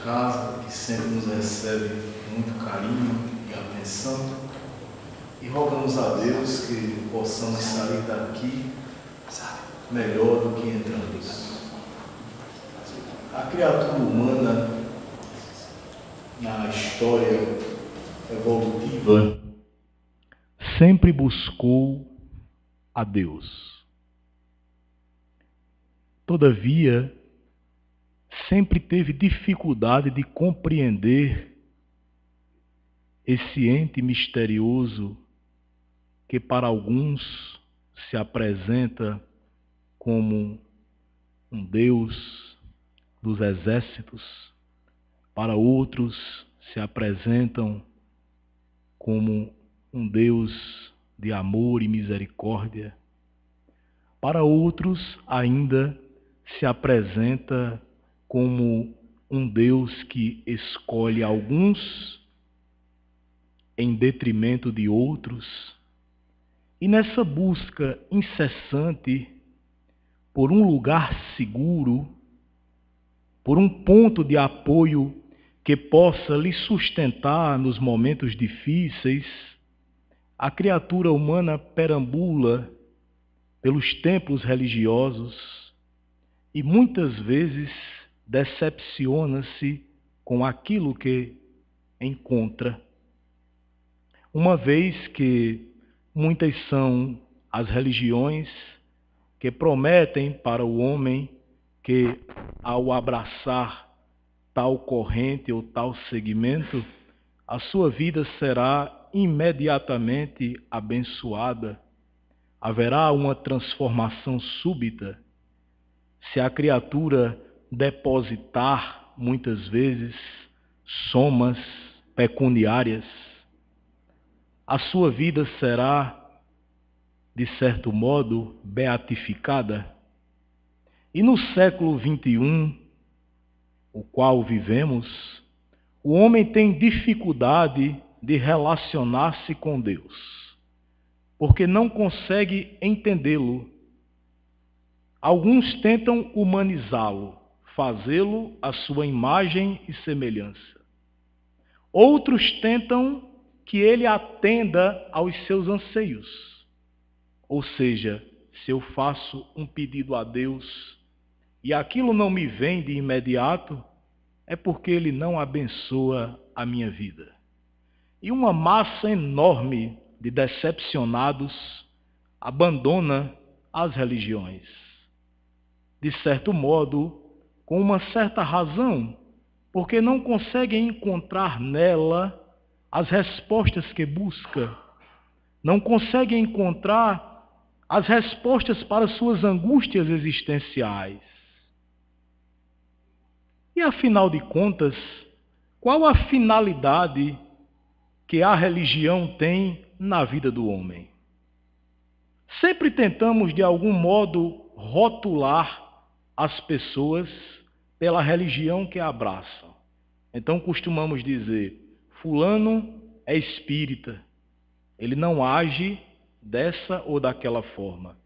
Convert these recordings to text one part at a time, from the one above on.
casa, que sempre nos recebe com muito carinho e atenção, e rogamos a Deus que possamos sair daqui melhor do que entramos. A criatura humana, na história evolutiva, sempre buscou a Deus. Todavia, sempre teve dificuldade de compreender esse ente misterioso que para alguns se apresenta como um Deus dos exércitos, para outros se apresentam como um Deus de amor e misericórdia, para outros ainda se apresenta como um Deus que escolhe alguns em detrimento de outros, e nessa busca incessante por um lugar seguro, por um ponto de apoio que possa lhe sustentar nos momentos difíceis, a criatura humana perambula pelos templos religiosos e muitas vezes decepciona-se com aquilo que encontra, uma vez que muitas são as religiões que prometem para o homem que, ao abraçar tal corrente ou tal segmento, a sua vida será imediatamente abençoada, haverá uma transformação súbita. Se a criatura depositar, muitas vezes, somas pecuniárias, a sua vida será, de certo modo, beatificada. E no século XXI, o qual vivemos, o homem tem dificuldade de relacionar-se com Deus, porque não consegue entendê-lo. Alguns tentam humanizá-lo, fazê-lo à sua imagem e semelhança. Outros tentam que ele atenda aos seus anseios. Ou seja, se eu faço um pedido a Deus e aquilo não me vem de imediato, é porque ele não abençoa a minha vida. E uma massa enorme de decepcionados abandona as religiões. De certo modo, com uma certa razão, porque não conseguem encontrar nela as respostas que busca, não conseguem encontrar as respostas para suas angústias existenciais. E afinal de contas, qual a finalidade que a religião tem na vida do homem? Sempre tentamos, de algum modo, rotular as pessoas pela religião que abraçam. Então costumamos dizer, fulano é espírita, ele não age dessa ou daquela forma.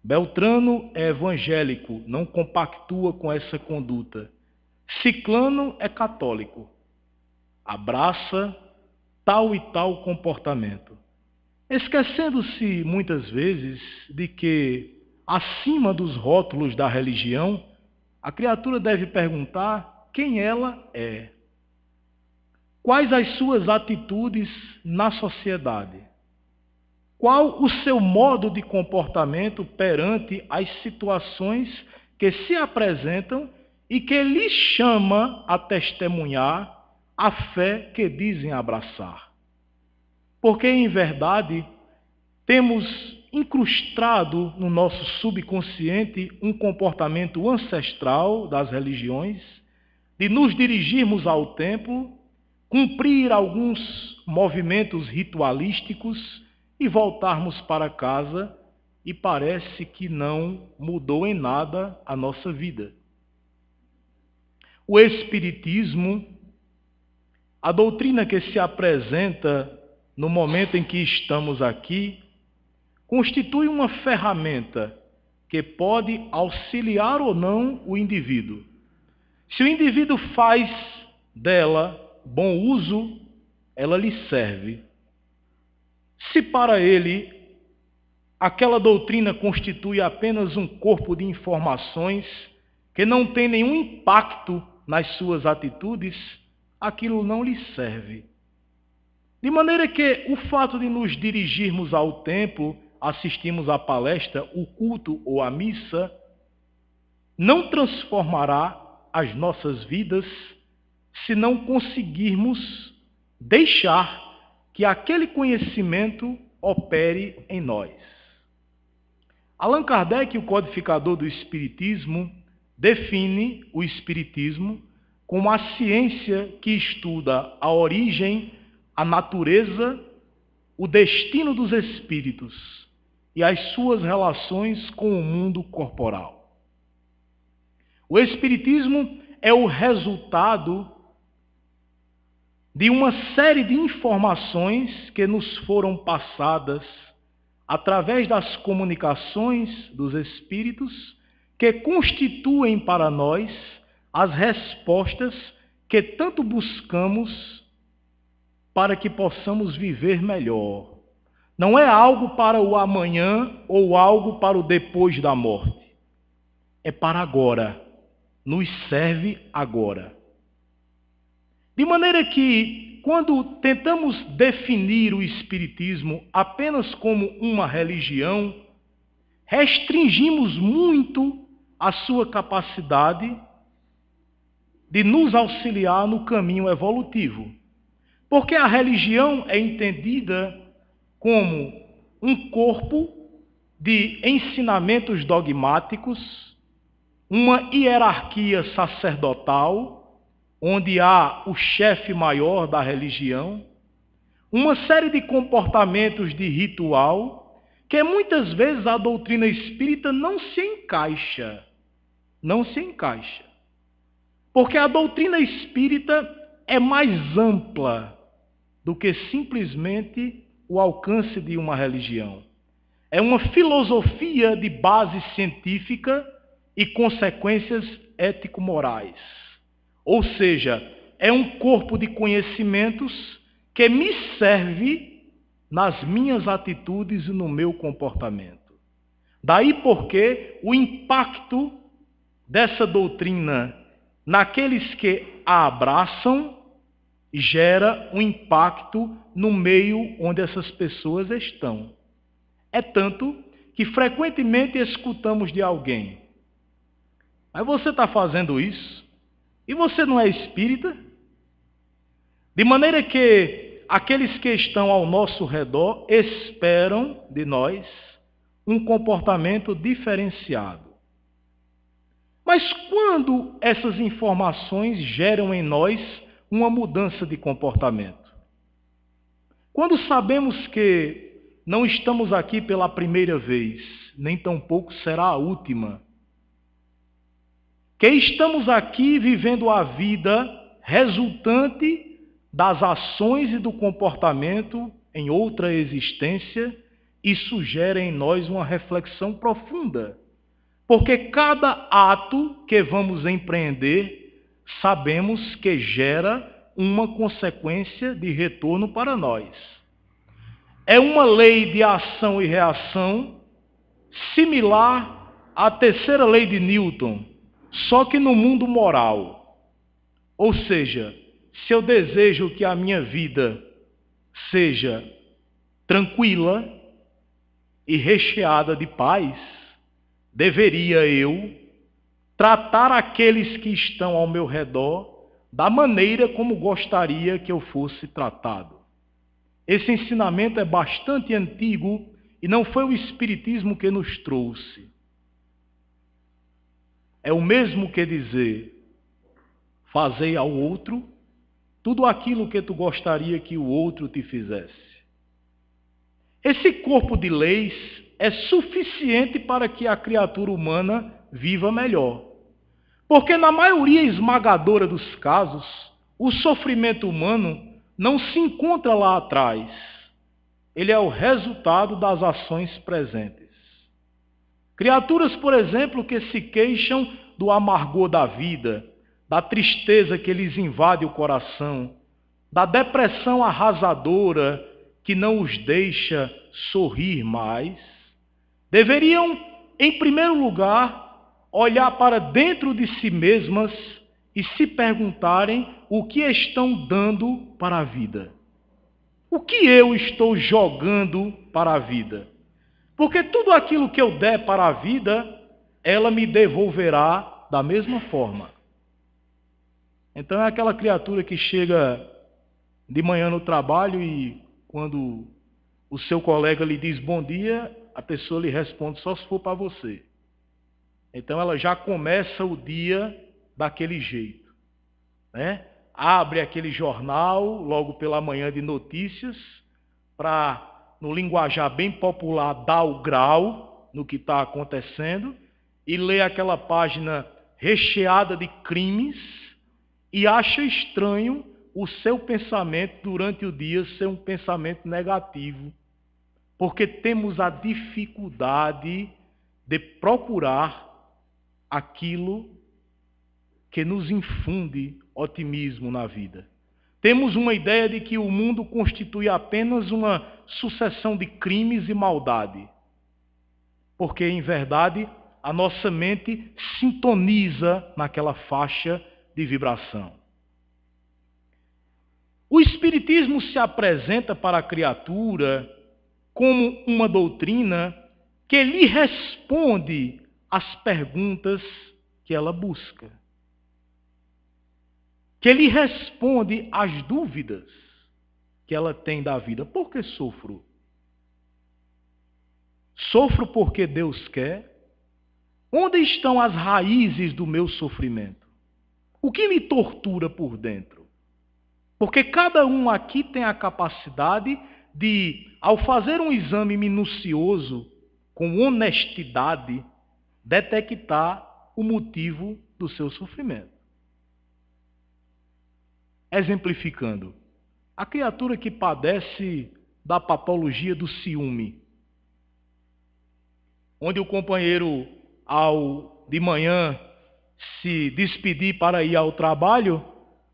Beltrano é evangélico, não compactua com essa conduta. Ciclano é católico, abraça tal e tal comportamento. Esquecendo-se muitas vezes de que, acima dos rótulos da religião, a criatura deve perguntar quem ela é. Quais as suas atitudes na sociedade? Qual o seu modo de comportamento perante as situações que se apresentam e que lhe chama a testemunhar a fé que dizem abraçar? Porque, em verdade, temos incrustado no nosso subconsciente um comportamento ancestral das religiões, de nos dirigirmos ao templo, cumprir alguns movimentos ritualísticos e voltarmos para casa, e parece que não mudou em nada a nossa vida. O Espiritismo, a doutrina que se apresenta no momento em que estamos aqui, constitui uma ferramenta que pode auxiliar ou não o indivíduo. Se o indivíduo faz dela, bom uso, ela lhe serve. Se para ele aquela doutrina constitui apenas um corpo de informações que não tem nenhum impacto nas suas atitudes, aquilo não lhe serve. De maneira que o fato de nos dirigirmos ao templo, assistirmos à palestra, o culto ou à missa, não transformará as nossas vidas se não conseguirmos deixar que aquele conhecimento opere em nós. Allan Kardec, o codificador do Espiritismo, define o Espiritismo como a ciência que estuda a origem, a natureza, o destino dos espíritos e as suas relações com o mundo corporal. O Espiritismo é o resultado de uma série de informações que nos foram passadas através das comunicações dos espíritos que constituem para nós as respostas que tanto buscamos para que possamos viver melhor. Não é algo para o amanhã ou algo para o depois da morte. É para agora. Nos serve agora. De maneira que, quando tentamos definir o Espiritismo apenas como uma religião, restringimos muito a sua capacidade de nos auxiliar no caminho evolutivo. Porque a religião é entendida como um corpo de ensinamentos dogmáticos, uma hierarquia sacerdotal, onde há o chefe maior da religião, uma série de comportamentos de ritual, que muitas vezes a doutrina espírita não se encaixa. Não se encaixa. Porque a doutrina espírita é mais ampla do que simplesmente o alcance de uma religião. É uma filosofia de base científica e consequências ético-morais. Ou seja, é um corpo de conhecimentos que me serve nas minhas atitudes e no meu comportamento. Daí porque o impacto dessa doutrina naqueles que a abraçam gera um impacto no meio onde essas pessoas estão. É tanto que frequentemente escutamos de alguém: mas você está fazendo isso? E você não é espírita? De maneira que aqueles que estão ao nosso redor esperam de nós um comportamento diferenciado. Mas quando essas informações geram em nós uma mudança de comportamento? Quando sabemos que não estamos aqui pela primeira vez, nem tampouco será a última, que estamos aqui vivendo a vida resultante das ações e do comportamento em outra existência, isso gera em nós uma reflexão profunda. Porque cada ato que vamos empreender, sabemos que gera uma consequência de retorno para nós. É uma lei de ação e reação similar à terceira lei de Newton, só que no mundo moral. Ou seja, se eu desejo que a minha vida seja tranquila e recheada de paz, deveria eu tratar aqueles que estão ao meu redor da maneira como gostaria que eu fosse tratado. Esse ensinamento é bastante antigo e não foi o Espiritismo que nos trouxe. É o mesmo que dizer: fazei ao outro tudo aquilo que tu gostaria que o outro te fizesse. Esse corpo de leis é suficiente para que a criatura humana viva melhor. Porque na maioria esmagadora dos casos, o sofrimento humano não se encontra lá atrás. Ele é o resultado das ações presentes. Criaturas, por exemplo, que se queixam do amargor da vida, da tristeza que lhes invade o coração, da depressão arrasadora que não os deixa sorrir mais, deveriam, em primeiro lugar, olhar para dentro de si mesmas e se perguntarem o que estão dando para a vida. O que eu estou jogando para a vida? Porque tudo aquilo que eu der para a vida, ela me devolverá da mesma forma. Então é aquela criatura que chega de manhã no trabalho e quando o seu colega lhe diz bom dia, a pessoa lhe responde só se for para você. Então ela já começa o dia daquele jeito, né? Abre aquele jornal logo pela manhã de notícias para, no linguajar bem popular, dar o grau no que está acontecendo e lê aquela página recheada de crimes e acha estranho o seu pensamento durante o dia ser um pensamento negativo, porque temos a dificuldade de procurar aquilo que nos infunde otimismo na vida. Temos uma ideia de que o mundo constitui apenas uma sucessão de crimes e maldade, porque, em verdade, a nossa mente sintoniza naquela faixa de vibração. O Espiritismo se apresenta para a criatura como uma doutrina que lhe responde às perguntas que ela busca, que lhe responde às dúvidas que ela tem da vida. Por que sofro? Sofro porque Deus quer? Onde estão as raízes do meu sofrimento? O que me tortura por dentro? Porque cada um aqui tem a capacidade de, ao fazer um exame minucioso, com honestidade, detectar o motivo do seu sofrimento. Exemplificando, a criatura que padece da patologia do ciúme, onde o companheiro, ao de manhã se despedir para ir ao trabalho,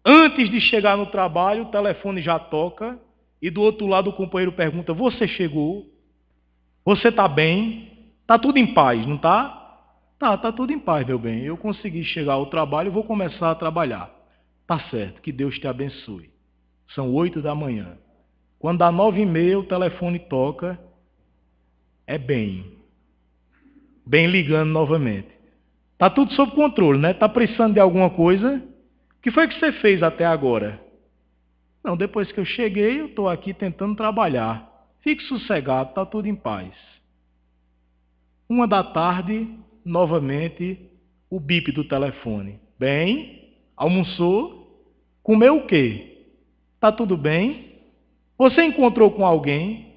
antes de chegar no trabalho, o telefone já toca e do outro lado o companheiro pergunta: você chegou? Você está bem? Está tudo em paz, não está? Tá tudo em paz, meu bem. Eu consegui chegar ao trabalho e vou começar a trabalhar. Tá certo, que Deus te abençoe. São 8 da manhã. Quando dá 9h30, o telefone toca. É bem ligando novamente. Tá tudo sob controle, né? Tá precisando de alguma coisa? O que foi que você fez até agora? Não, depois que eu cheguei, eu estou aqui tentando trabalhar. Fique sossegado, tá tudo em paz. 1 da tarde, novamente, o bip do telefone. Bem, almoçou? Comeu o quê? Tá tudo bem? Você encontrou com alguém?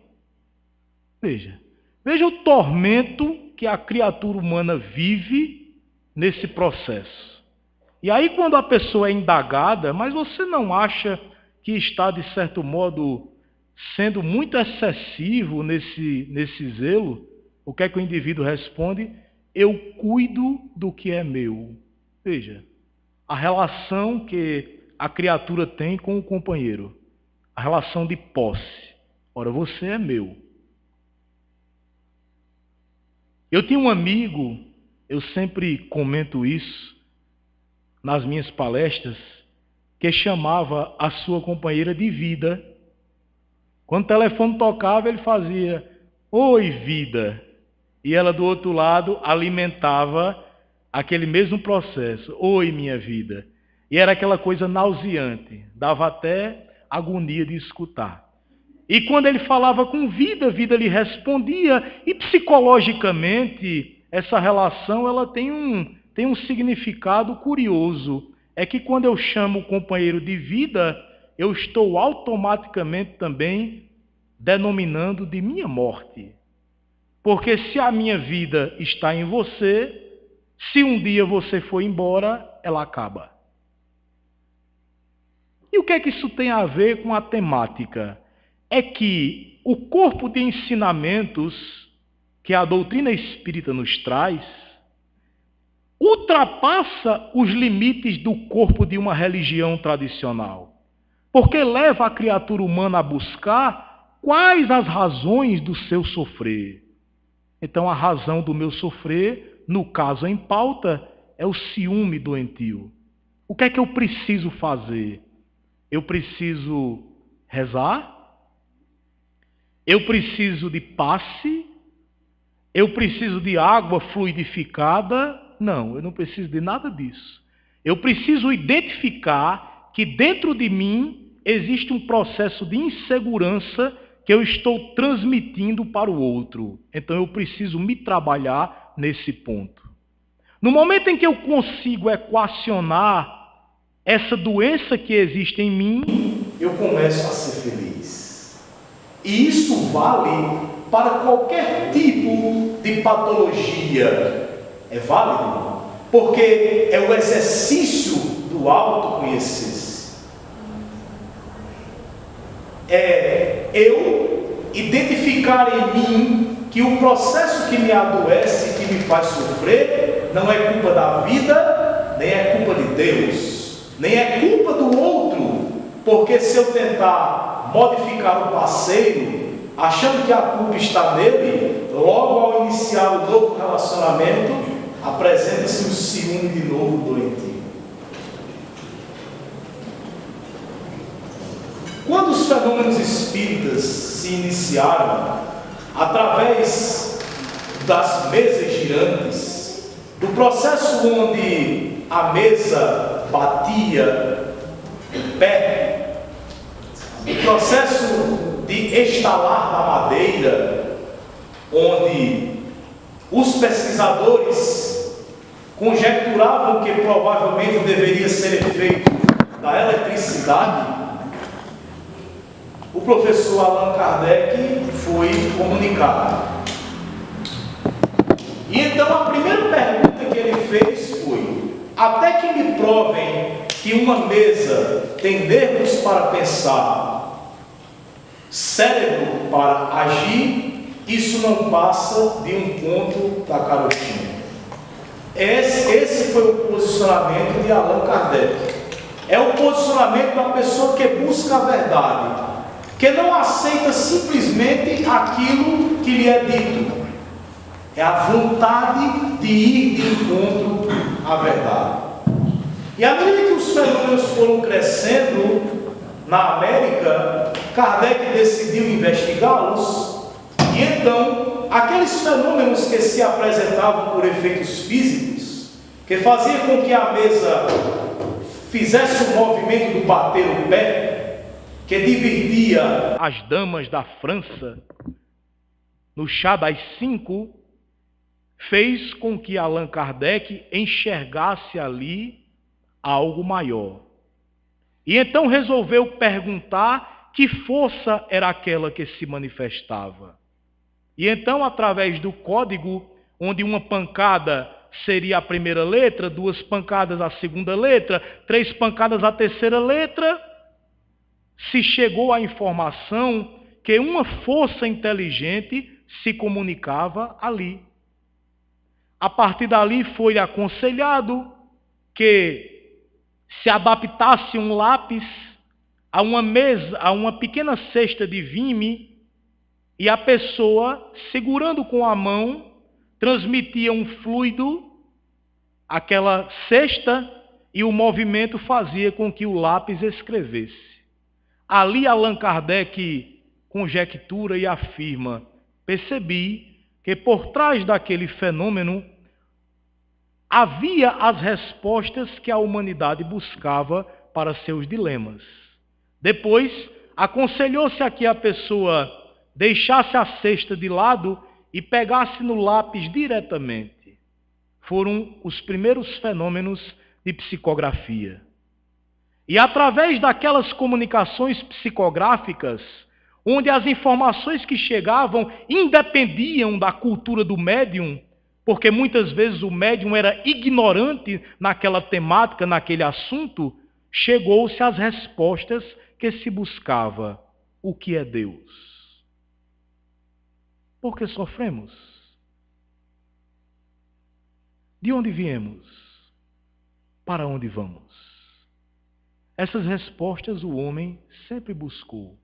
Veja o tormento que a criatura humana vive nesse processo. E aí quando a pessoa é indagada, mas você não acha que está, de certo modo, sendo muito excessivo nesse zelo? O que é que o indivíduo responde? Eu cuido do que é meu. Veja, a relação que a criatura tem com o companheiro, a relação de posse. Ora, você é meu. Eu tinha um amigo, eu sempre comento isso nas minhas palestras, que chamava a sua companheira de vida. Quando o telefone tocava, ele fazia: oi, vida. E ela do outro lado alimentava aquele mesmo processo: oi, minha vida. E era aquela coisa nauseante, dava até agonia de escutar. E quando ele falava com vida, vida lhe respondia. E psicologicamente, essa relação ela tem um significado curioso. É que quando eu chamo o companheiro de vida, eu estou automaticamente também denominando de minha morte. Porque se a minha vida está em você, se um dia você for embora, ela acaba. E o que é que isso tem a ver com a temática? É que o corpo de ensinamentos que a doutrina espírita nos traz, ultrapassa os limites do corpo de uma religião tradicional, porque leva a criatura humana a buscar quais as razões do seu sofrer. Então, a razão do meu sofrer, no caso em pauta, é o ciúme doentio. O que é que eu preciso fazer? Eu preciso rezar? Eu preciso de passe? Eu preciso de água fluidificada? Não, eu não preciso de nada disso. Eu preciso identificar que dentro de mim existe um processo de insegurança que eu estou transmitindo para o outro. Então eu preciso me trabalhar nesse ponto. No momento em que eu consigo equacionar essa doença que existe em mim, eu começo a ser feliz. E isso vale para qualquer tipo de patologia. É válido, porque é o exercício do autoconhecer-se. É eu identificar em mim que o processo que me adoece, que me faz sofrer, não é culpa da vida, nem é culpa de Deus, nem é culpa do outro, porque se eu tentar modificar o parceiro, achando que a culpa está nele, logo ao iniciar o novo relacionamento, apresenta-se o ciúme de novo doentio. Quando os fenômenos espíritas se iniciaram, através das mesas girantes, do processo onde a mesa batia em pé, o processo de estalar da madeira, onde os pesquisadores conjecturavam que provavelmente deveria ser efeito da eletricidade, o professor Allan Kardec foi comunicado. E então a primeira pergunta que ele fez foi: até que me provem que uma mesa tem nervos para pensar, cérebro para agir, isso não passa de um ponto da carochinha. Esse foi o posicionamento de Allan Kardec. É o posicionamento da pessoa que busca a verdade, que não aceita simplesmente aquilo que lhe é dito. É a vontade de ir de encontro à verdade. E à medida que os fenômenos foram crescendo na América, Kardec decidiu investigá-los. E então, aqueles fenômenos que se apresentavam por efeitos físicos, que faziam com que a mesa fizesse o movimento do bater o pé, que dividia as damas da França no chá das 5, fez com que Allan Kardec enxergasse ali algo maior. E então resolveu perguntar que força era aquela que se manifestava. E então, através do código, onde uma pancada seria a primeira letra, 2 pancadas a segunda letra, 3 pancadas a terceira letra, se chegou à informação que uma força inteligente se comunicava ali. A partir dali foi aconselhado que se adaptasse um lápis a uma mesa, a uma pequena cesta de vime, e a pessoa, segurando com a mão, transmitia um fluido àquela cesta e o movimento fazia com que o lápis escrevesse. Ali Allan Kardec conjectura e afirma: percebi que por trás daquele fenômeno havia as respostas que a humanidade buscava para seus dilemas. Depois, aconselhou-se a que a pessoa deixasse a cesta de lado e pegasse no lápis diretamente. Foram os primeiros fenômenos de psicografia. E através daquelas comunicações psicográficas, onde as informações que chegavam independiam da cultura do médium, porque muitas vezes o médium era ignorante naquela temática, naquele assunto, chegou-se às respostas que se buscava. O que é Deus? Por que sofremos? De onde viemos? Para onde vamos? Essas respostas o homem sempre buscou.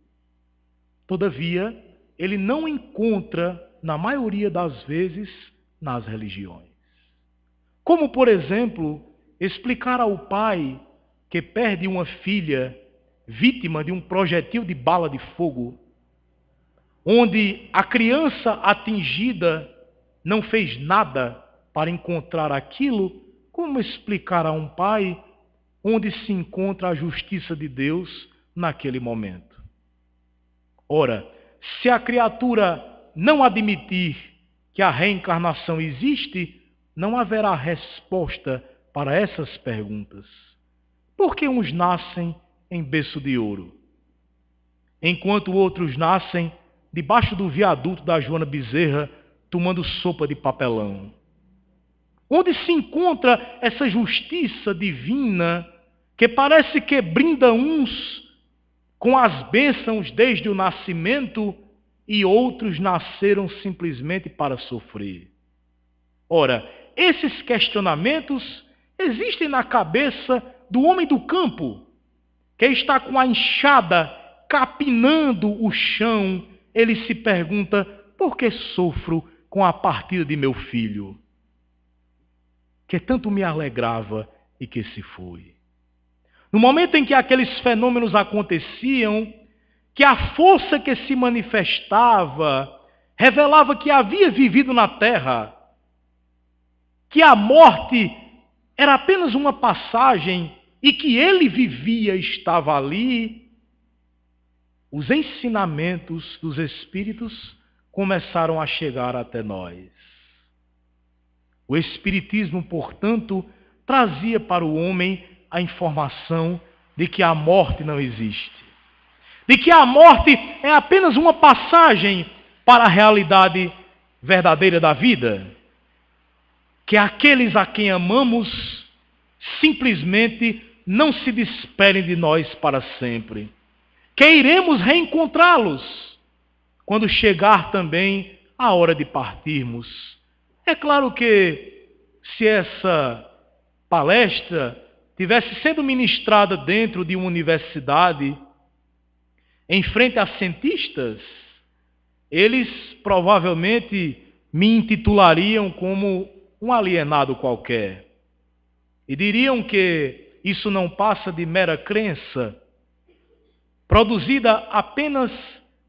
Todavia, ele não encontra, na maioria das vezes, nas religiões. Como, por exemplo, explicar ao pai que perde uma filha vítima de um projetil de bala de fogo, onde a criança atingida não fez nada para encontrar aquilo, como explicar a um pai onde se encontra a justiça de Deus naquele momento? Ora, se a criatura não admitir que a reencarnação existe, não haverá resposta para essas perguntas. Por que uns nascem em berço de ouro, enquanto outros nascem debaixo do viaduto da Joana Bezerra, tomando sopa de papelão? Onde se encontra essa justiça divina que parece que brinda uns com as bênçãos desde o nascimento e outros nasceram simplesmente para sofrer? Ora, esses questionamentos existem na cabeça do homem do campo, que está com a enxada capinando o chão. Ele se pergunta: por que sofro com a partida de meu filho, que tanto me alegrava e que se foi? No momento em que aqueles fenômenos aconteciam, que a força que se manifestava revelava que havia vivido na terra, que a morte era apenas uma passagem e que ele vivia, estava ali, os ensinamentos dos Espíritos começaram a chegar até nós. O Espiritismo, portanto, trazia para o homem a informação de que a morte não existe, de que a morte é apenas uma passagem para a realidade verdadeira da vida, que aqueles a quem amamos simplesmente não se despedem de nós para sempre, que iremos reencontrá-los quando chegar também a hora de partirmos. É claro que se essa palestra tivesse sendo ministrada dentro de uma universidade, em frente a cientistas, eles provavelmente me intitulariam como um alienado qualquer e diriam que isso não passa de mera crença, produzida apenas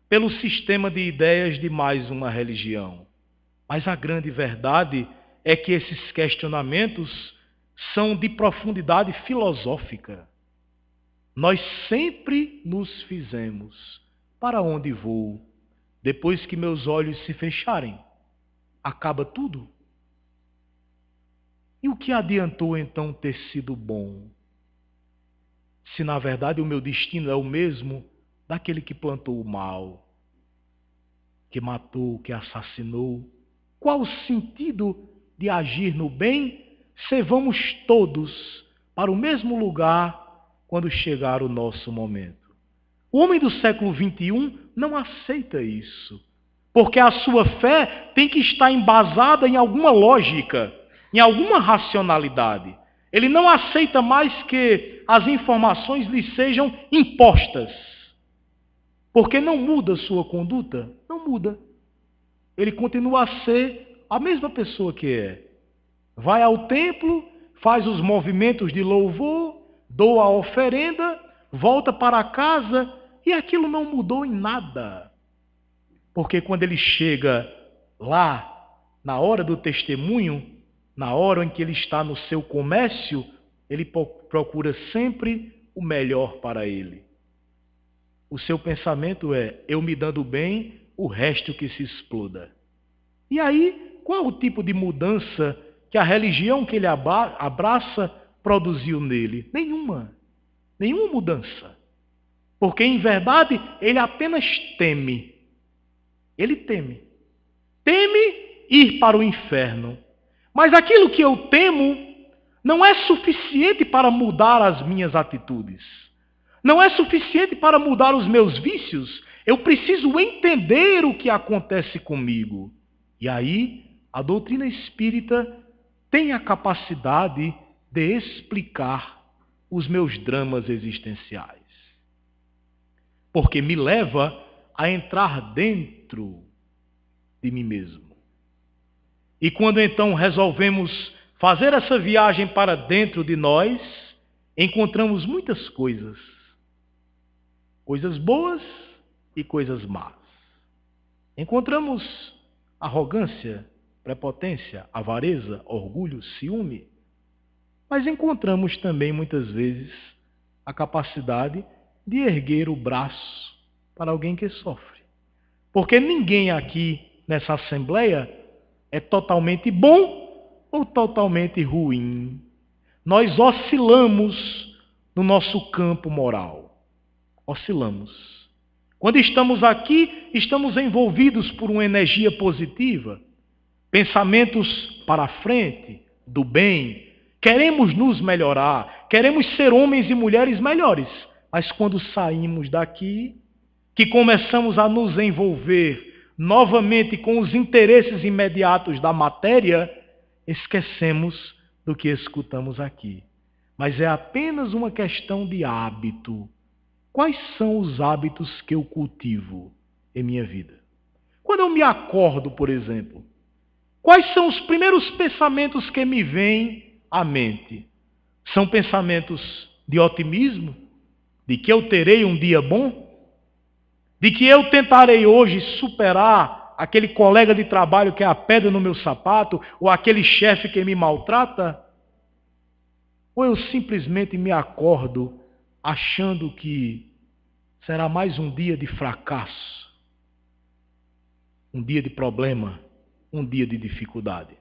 pelo sistema de ideias de mais uma religião. Mas a grande verdade é que esses questionamentos são de profundidade filosófica. Nós sempre nos fizemos: para onde vou depois que meus olhos se fecharem? Acaba tudo? E o que adiantou então ter sido bom, se na verdade o meu destino é o mesmo daquele que plantou o mal, que matou, que assassinou? Qual o sentido de agir no bem se vamos todos para o mesmo lugar quando chegar o nosso momento? O homem do século XXI não aceita isso, porque a sua fé tem que estar embasada em alguma lógica, em alguma racionalidade. Ele não aceita mais que as informações lhe sejam impostas, porque não muda sua conduta, não muda. Ele continua a ser a mesma pessoa que é. Vai ao templo, faz os movimentos de louvor, doa a oferenda, volta para casa e aquilo não mudou em nada. Porque quando ele chega lá, na hora do testemunho, na hora em que ele está no seu comércio, ele procura sempre o melhor para ele. O seu pensamento é: eu me dando bem, o resto que se exploda. E aí, qual o tipo de mudança que a religião que ele abraça produziu nele? Nenhuma. Nenhuma mudança. Porque, em verdade, ele apenas teme. Ele teme. Teme ir para o inferno. Mas aquilo que eu temo não é suficiente para mudar as minhas atitudes. Não é suficiente para mudar os meus vícios. Eu preciso entender o que acontece comigo. E aí, a doutrina espírita tem a capacidade de explicar os meus dramas existenciais. Porque me leva a entrar dentro de mim mesmo. E quando então resolvemos fazer essa viagem para dentro de nós, encontramos muitas coisas. Coisas boas e coisas más. Encontramos arrogância, prepotência, avareza, orgulho, ciúme. Mas encontramos também, muitas vezes, a capacidade de erguer o braço para alguém que sofre. Porque ninguém aqui nessa assembleia é totalmente bom ou totalmente ruim. Nós oscilamos no nosso campo moral. Oscilamos. Quando estamos aqui, estamos envolvidos por uma energia positiva, pensamentos para a frente, do bem. Queremos nos melhorar, queremos ser homens e mulheres melhores. Mas quando saímos daqui, que começamos a nos envolver novamente com os interesses imediatos da matéria, esquecemos do que escutamos aqui. Mas é apenas uma questão de hábito. Quais são os hábitos que eu cultivo em minha vida? Quando eu me acordo, por exemplo, quais são os primeiros pensamentos que me vêm à mente? São pensamentos de otimismo? De que eu terei um dia bom? De que eu tentarei hoje superar aquele colega de trabalho que é a pedra no meu sapato? Ou aquele chefe que me maltrata? Ou eu simplesmente me acordo achando que será mais um dia de fracasso, um dia de problema, um dia de dificuldade?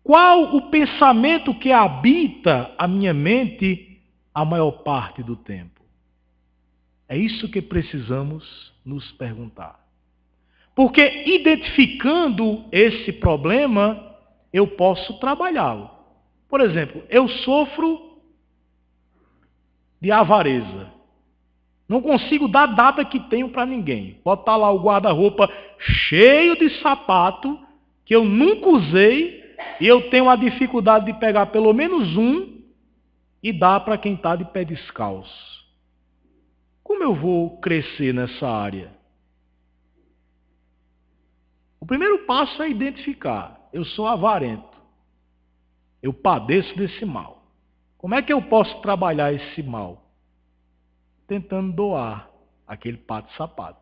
Qual o pensamento que habita a minha mente a maior parte do tempo? É isso que precisamos nos perguntar. Porque identificando esse problema, eu posso trabalhá-lo. Por exemplo, eu sofro de avareza. Não consigo dar data que tenho para ninguém. Botar lá o guarda-roupa cheio de sapato que eu nunca usei e eu tenho a dificuldade de pegar pelo menos um e dar para quem está de pé descalço. Como eu vou crescer nessa área? O primeiro passo é identificar. Eu sou avarento. Eu padeço desse mal. Como é que eu posso trabalhar esse mal? Tentando doar aquele par de sapato.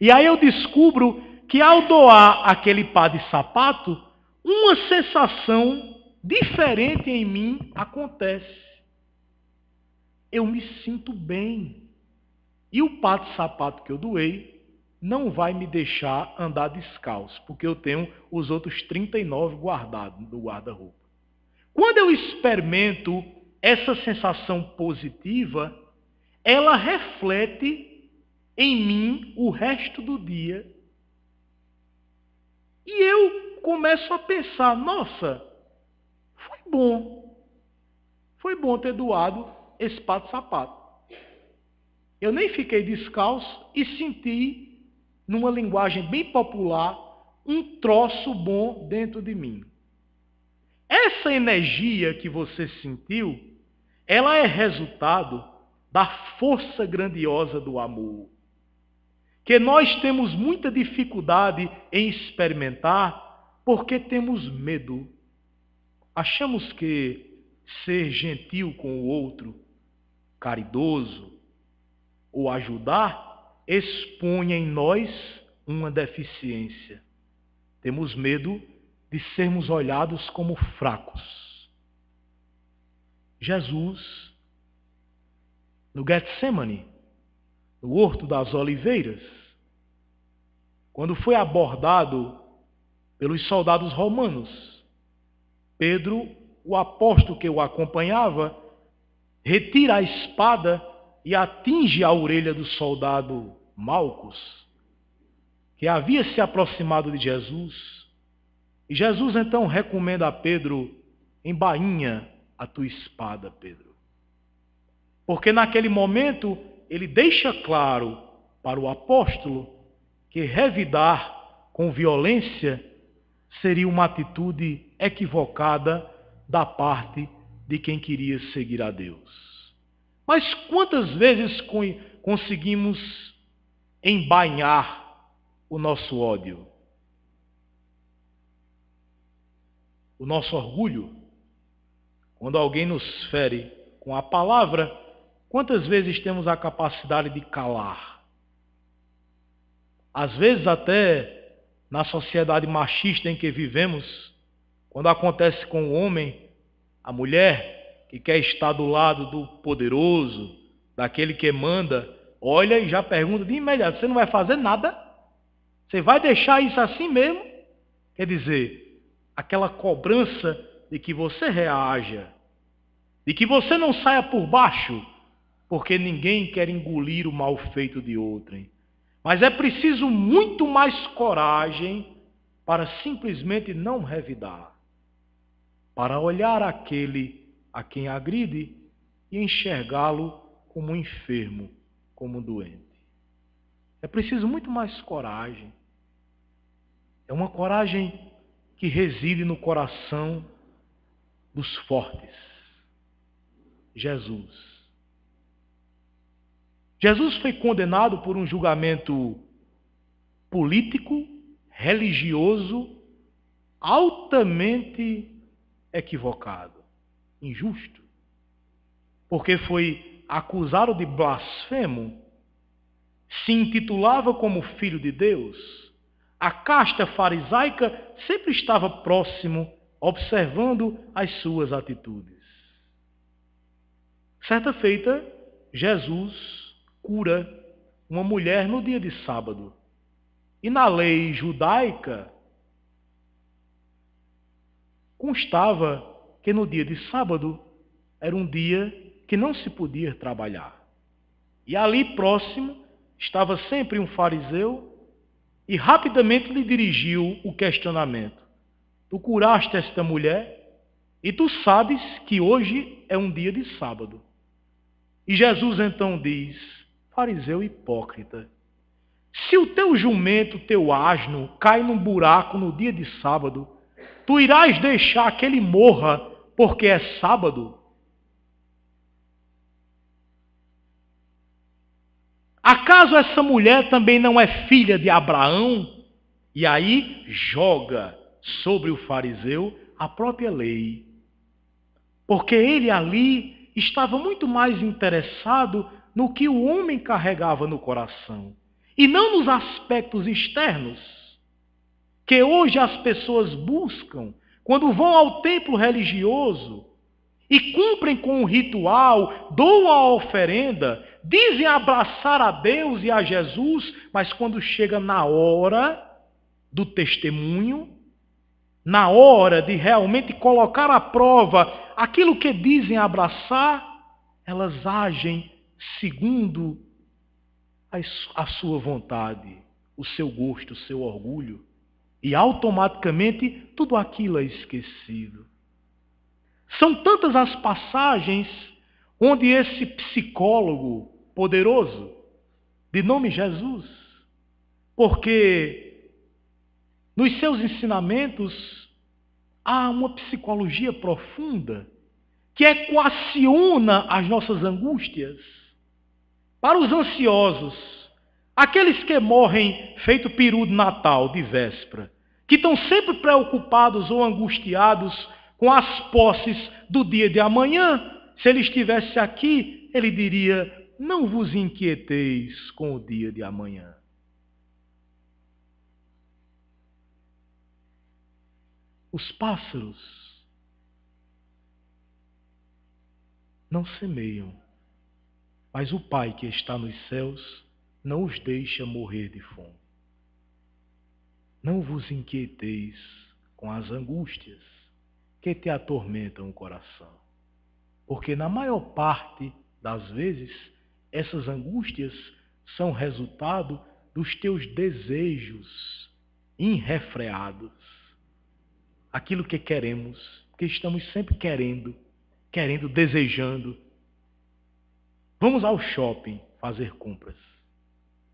E aí eu descubro que ao doar aquele par de sapato, uma sensação diferente em mim acontece. Eu me sinto bem. E o par de sapato que eu doei não vai me deixar andar descalço, porque eu tenho os outros 39 guardados no guarda-roupa. Quando eu experimento essa sensação positiva, ela reflete em mim o resto do dia. E eu começo a pensar, nossa, foi bom ter doado esse par de sapato. Eu nem fiquei descalço e senti, numa linguagem bem popular, um troço bom dentro de mim. Essa energia que você sentiu, ela é resultado da força grandiosa do amor, que nós temos muita dificuldade em experimentar porque temos medo. Achamos que ser gentil com o outro, caridoso ou ajudar, expõe em nós uma deficiência. Temos medo de sermos olhados como fracos. Jesus, no Getsemane, no Horto das Oliveiras, quando foi abordado pelos soldados romanos, Pedro, o apóstolo que o acompanhava, retira a espada e atinge a orelha do soldado Malcos, que havia se aproximado de Jesus. E Jesus então recomenda a Pedro: embainha a tua espada, Pedro. Porque naquele momento ele deixa claro para o apóstolo que revidar com violência seria uma atitude equivocada da parte de quem queria seguir a Deus. Mas quantas vezes conseguimos embainhar o nosso ódio, o nosso orgulho? Quando alguém nos fere com a palavra, quantas vezes temos a capacidade de calar? Às vezes até na sociedade machista em que vivemos, quando acontece com o homem, a mulher que quer estar do lado do poderoso, daquele que manda, olha e já pergunta de imediato: você não vai fazer nada? Você vai deixar isso assim mesmo? Quer dizer, aquela cobrança de que você reaja, de que você não saia por baixo, porque ninguém quer engolir o mal feito de outrem. Mas é preciso muito mais coragem para simplesmente não revidar, para olhar aquele a quem agride e enxergá-lo como um enfermo, como um doente. É preciso muito mais coragem. É uma coragem que reside no coração dos fortes. Jesus. Jesus foi condenado por um julgamento político, religioso, altamente equivocado, injusto, porque foi acusado de blasfemo, se intitulava como filho de Deus. A casta farisaica sempre estava próximo, observando as suas atitudes. Certa feita, Jesus cura uma mulher no dia de sábado. E na lei judaica, constava que no dia de sábado era um dia que não se podia trabalhar. E ali próximo estava sempre um fariseu e rapidamente lhe dirigiu o questionamento: tu curaste esta mulher e tu sabes que hoje é um dia de sábado. E Jesus então diz: fariseu hipócrita, se o teu jumento, teu asno, cai num buraco no dia de sábado, tu irás deixar que ele morra porque é sábado? Acaso essa mulher também não é filha de Abraão? E aí joga sobre o fariseu a própria lei. Porque ele ali estava muito mais interessado no que o homem carregava no coração, e não nos aspectos externos, que hoje as pessoas buscam quando vão ao templo religioso e cumprem com o ritual, doam a oferenda, dizem abraçar a Deus e a Jesus, mas quando chega na hora do testemunho, na hora de realmente colocar à prova aquilo que dizem abraçar, elas agem segundo a sua vontade, o seu gosto, o seu orgulho, e automaticamente tudo aquilo é esquecido. São tantas as passagens onde esse psicólogo poderoso, de nome Jesus, porque nos seus ensinamentos há uma psicologia profunda que equaciona as nossas angústias. Para os ansiosos, aqueles que morrem feito peru de Natal, de véspera, que estão sempre preocupados ou angustiados com as posses do dia de amanhã, se ele estivesse aqui, ele diria: não vos inquieteis com o dia de amanhã. Os pássaros não semeiam, mas o Pai que está nos céus não os deixa morrer de fome. Não vos inquieteis com as angústias que te atormentam o coração, porque na maior parte das vezes essas angústias são resultado dos teus desejos irrefreados. Aquilo que queremos, porque estamos sempre querendo, desejando. Vamos ao shopping fazer compras.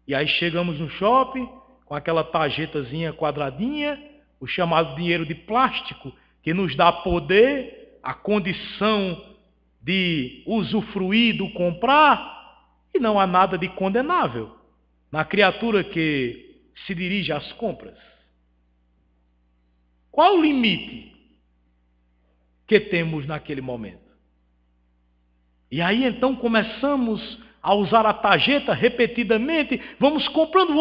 E aí chegamos no shopping com aquela tarjetazinha quadradinha, o chamado dinheiro de plástico, que nos dá poder, a condição de usufruir do comprar, e não há nada de condenável na criatura que se dirige às compras. Qual o limite que temos naquele momento? E aí então começamos a usar a tarjeta repetidamente, vamos comprando,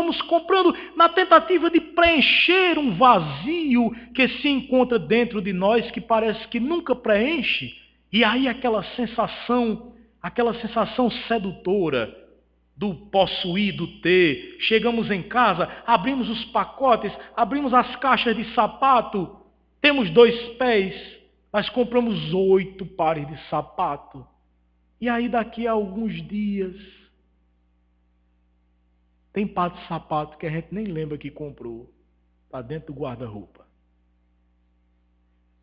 na tentativa de preencher um vazio que se encontra dentro de nós, que parece que nunca preenche. E aí aquela sensação sedutora do possuir, do ter. Chegamos em casa, abrimos os pacotes, abrimos as caixas de sapato, temos 2 pés, mas compramos 8 pares de sapato. E aí daqui a alguns dias, tem par de sapato que a gente nem lembra que comprou, está dentro do guarda-roupa.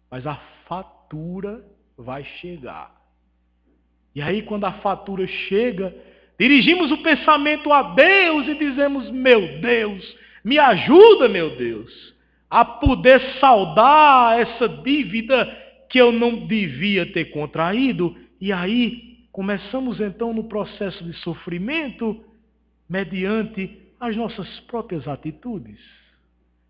Mas a fatura vai chegar. E aí quando a fatura chega, dirigimos o pensamento a Deus e dizemos: meu Deus, me ajuda, meu Deus, a poder saldar essa dívida que eu não devia ter contraído. E aí começamos então no processo de sofrimento mediante as nossas próprias atitudes.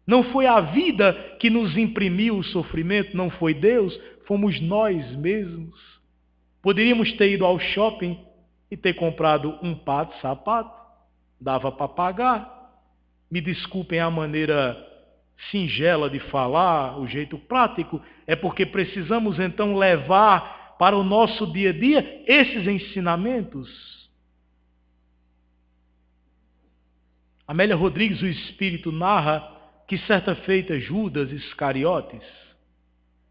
Não foi a vida que nos imprimiu o sofrimento, não foi Deus, fomos nós mesmos. Poderíamos ter ido ao shopping e ter comprado um par de sapato, dava para pagar. Me desculpem a maneira singela de falar, o jeito prático, é porque precisamos então levar para o nosso dia a dia esses ensinamentos. Amélia Rodrigues, o Espírito, narra que certa feita Judas Iscariotes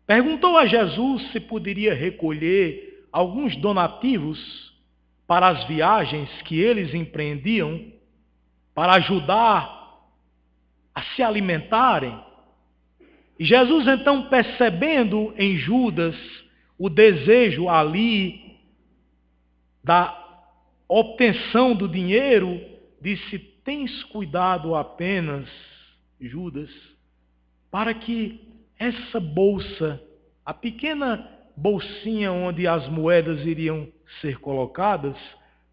perguntou a Jesus se poderia recolher alguns donativos para as viagens que eles empreendiam, para ajudar a se alimentarem. E Jesus, então, percebendo em Judas o desejo ali da obtenção do dinheiro, disse: tens cuidado apenas, Judas, para que essa bolsa, a pequena bolsinha onde as moedas iriam ser colocadas,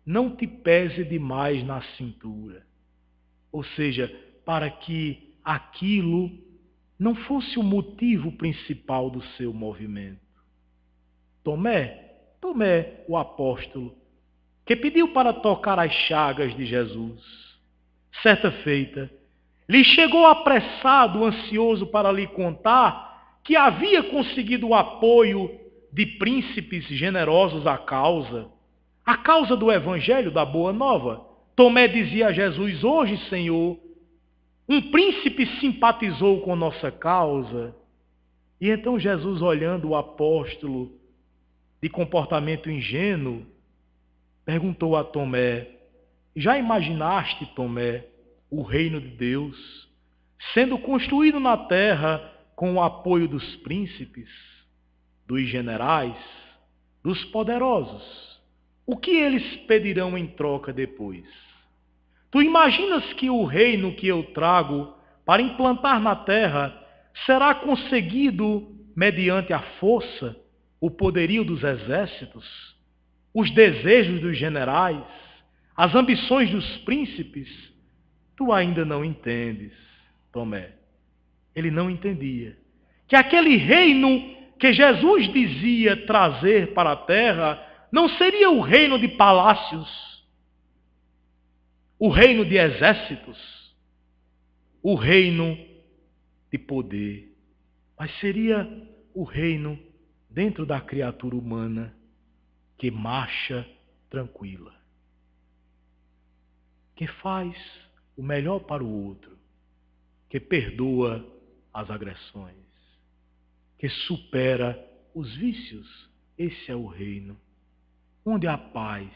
não te pese demais na cintura. Ou seja, para que aquilo não fosse o motivo principal do seu movimento. Tomé, o apóstolo, que pediu para tocar as chagas de Jesus, certa feita, lhe chegou apressado, ansioso para lhe contar que havia conseguido o apoio de príncipes generosos à causa do Evangelho, da Boa Nova. Tomé dizia a Jesus: hoje, Senhor, um príncipe simpatizou com nossa causa. E então Jesus, olhando o apóstolo de comportamento ingênuo, perguntou a Tomé: já imaginaste, Tomé, o reino de Deus sendo construído na terra com o apoio dos príncipes, dos generais, dos poderosos? O que eles pedirão em troca depois? Tu imaginas que o reino que eu trago para implantar na terra será conseguido mediante a força, o poderio dos exércitos, os desejos dos generais, as ambições dos príncipes? Tu ainda não entendes, Tomé. Ele não entendia que aquele reino que Jesus dizia trazer para a terra não seria o reino de palácios, o reino de exércitos, o reino de poder, mas seria o reino dentro da criatura humana que marcha tranquila, que faz o melhor para o outro, que perdoa as agressões, que supera os vícios. Esse é o reino onde a paz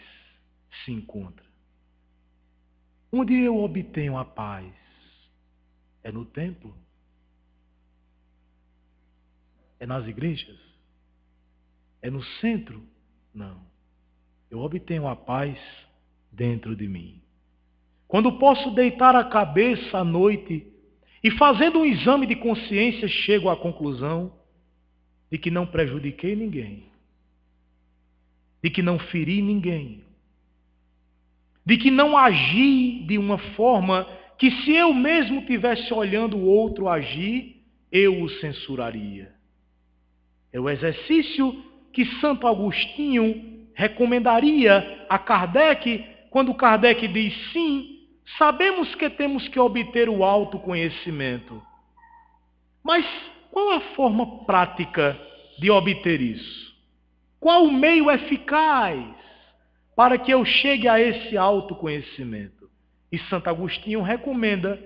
se encontra. Onde eu obtenho a paz? É no templo? É nas igrejas? É no centro? Não. Eu obtenho a paz dentro de mim. Quando posso deitar a cabeça à noite e, fazendo um exame de consciência, chego à conclusão de que não prejudiquei ninguém, de que não feri ninguém, de que não agi de uma forma que, se eu mesmo tivesse olhando o outro agir, eu o censuraria. É o exercício que Santo Agostinho recomendaria a Kardec, quando Kardec diz: sim, sabemos que temos que obter o autoconhecimento. Mas qual a forma prática de obter isso? Qual o meio eficaz para que eu chegue a esse autoconhecimento? E Santo Agostinho recomenda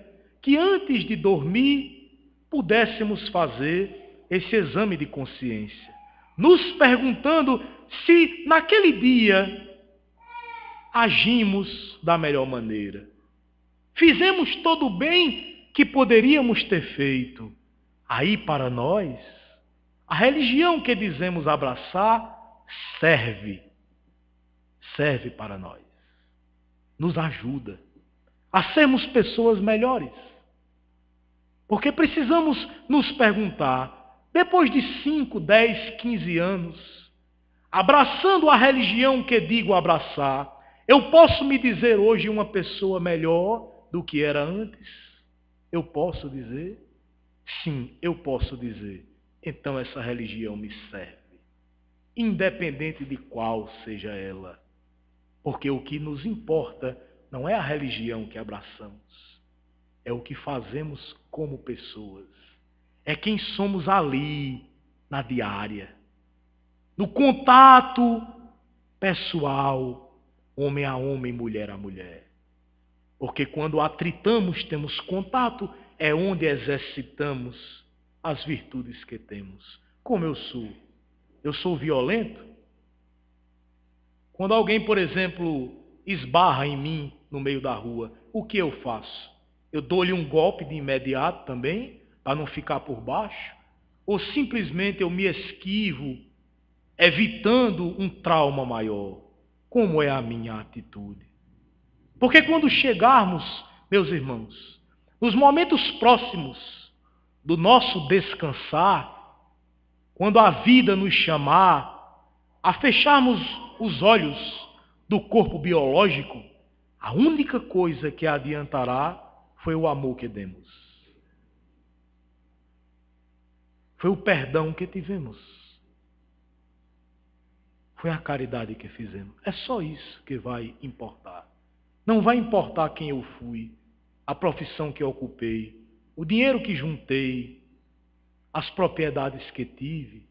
que antes de dormir pudéssemos fazer esse exame de consciência, nos perguntando se naquele dia agimos da melhor maneira. Fizemos todo o bem que poderíamos ter feito. Aí, para nós, a religião que dizemos abraçar serve para nós. Nos ajuda a sermos pessoas melhores. Porque precisamos nos perguntar, depois de 5, 10, 15 anos, abraçando a religião que digo abraçar, eu posso me dizer hoje uma pessoa melhor do que era antes? Eu posso dizer? Sim, eu posso dizer. Então essa religião me serve, independente de qual seja ela. Porque o que nos importa não é a religião que abraçamos, é o que fazemos como pessoas. É quem somos ali, na diária, no contato pessoal, homem a homem, mulher a mulher. Porque quando atritamos, temos contato, é onde exercitamos as virtudes que temos. Como eu sou? Eu sou violento? Quando alguém, por exemplo, esbarra em mim no meio da rua, o que eu faço? Eu dou-lhe um golpe de imediato também, para não ficar por baixo? Ou simplesmente eu me esquivo, evitando um trauma maior? Como é a minha atitude? Porque quando chegarmos, meus irmãos, nos momentos próximos do nosso descansar, quando a vida nos chamar a fecharmos os olhos do corpo biológico, a única coisa que adiantará foi o amor que demos. Foi o perdão que tivemos. Foi a caridade que fizemos. É só isso que vai importar. Não vai importar quem eu fui, a profissão que eu ocupei, o dinheiro que juntei, as propriedades que tive,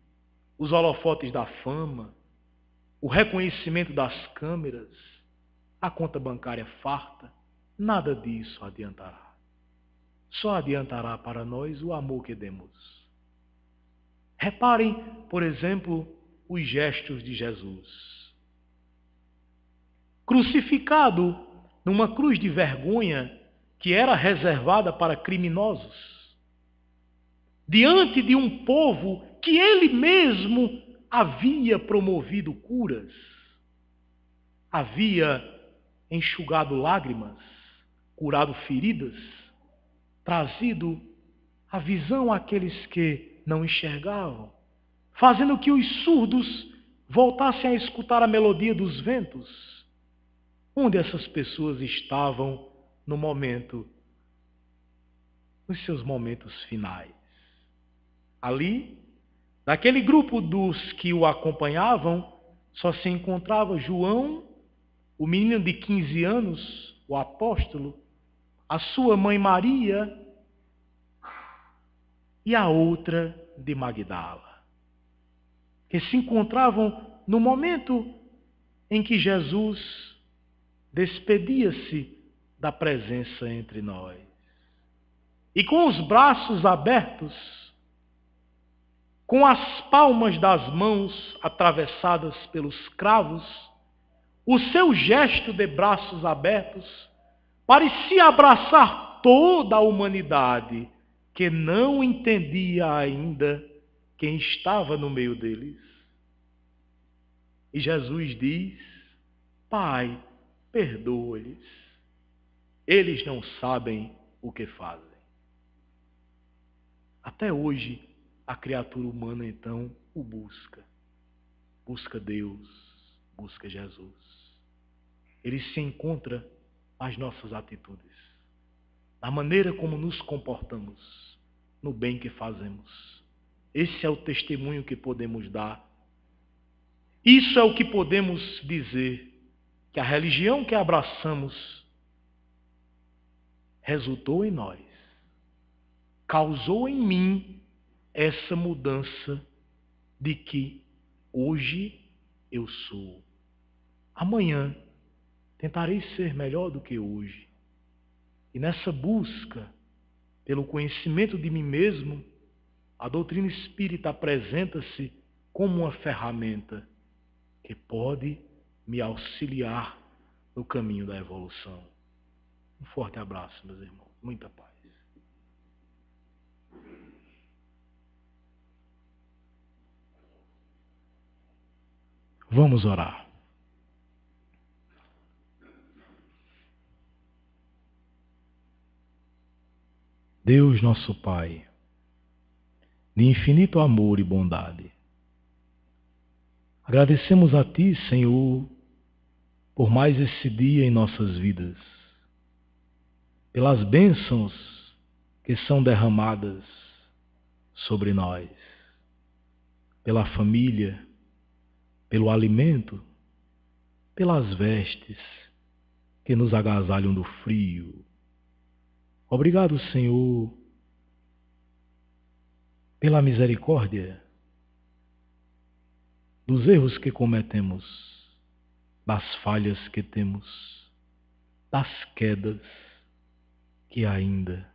os holofotes da fama, o reconhecimento das câmeras, a conta bancária farta. Nada disso adiantará. Só adiantará para nós o amor que demos. Reparem, por exemplo, os gestos de Jesus. Crucificado numa cruz de vergonha que era reservada para criminosos, diante de um povo que ele mesmo havia promovido curas, havia enxugado lágrimas, curado feridas, trazido a visão àqueles que não enxergavam, fazendo que os surdos voltassem a escutar a melodia dos ventos. Onde essas pessoas estavam no momento, nos seus momentos finais? Ali, naquele grupo dos que o acompanhavam, só se encontrava João, o menino de 15 anos, o apóstolo, a sua mãe Maria e a outra de Magdala, que se encontravam no momento em que Jesus despedia-se da presença entre nós. E com os braços abertos, com as palmas das mãos atravessadas pelos cravos, o seu gesto de braços abertos parecia abraçar toda a humanidade que não entendia ainda quem estava no meio deles. E Jesus diz: Pai, perdoa-lhes, eles não sabem o que fazem. Até hoje, a criatura humana, então, o busca. Busca Deus, busca Jesus. Ele se encontra nas nossas atitudes, na maneira como nos comportamos, no bem que fazemos. Esse é o testemunho que podemos dar. Isso é o que podemos dizer, que a religião que abraçamos resultou em nós, causou em mim essa mudança de que hoje eu sou. Amanhã tentarei ser melhor do que hoje. E nessa busca pelo conhecimento de mim mesmo, a doutrina espírita apresenta-se como uma ferramenta que pode me auxiliar no caminho da evolução. Um forte abraço, meus irmãos. Muita paz. Vamos orar. Deus nosso Pai, de infinito amor e bondade, agradecemos a Ti, Senhor, por mais esse dia em nossas vidas, pelas bênçãos que são derramadas sobre nós, pela família, pelo alimento, pelas vestes que nos agasalham do frio. Obrigado, Senhor, pela misericórdia dos erros que cometemos, das falhas que temos, das quedas que ainda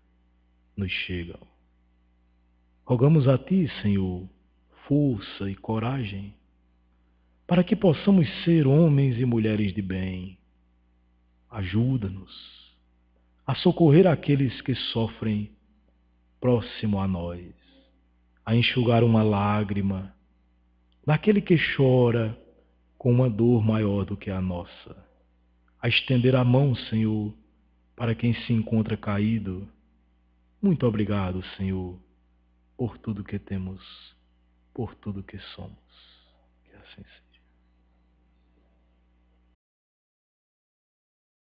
nos chegam. Rogamos a Ti, Senhor, força e coragem para que possamos ser homens e mulheres de bem. Ajuda-nos a socorrer aqueles que sofrem próximo a nós, a enxugar uma lágrima daquele que chora com uma dor maior do que a nossa, a estender a mão, Senhor, para quem se encontra caído. Muito obrigado, Senhor, por tudo que temos, por tudo que somos. Que assim seja.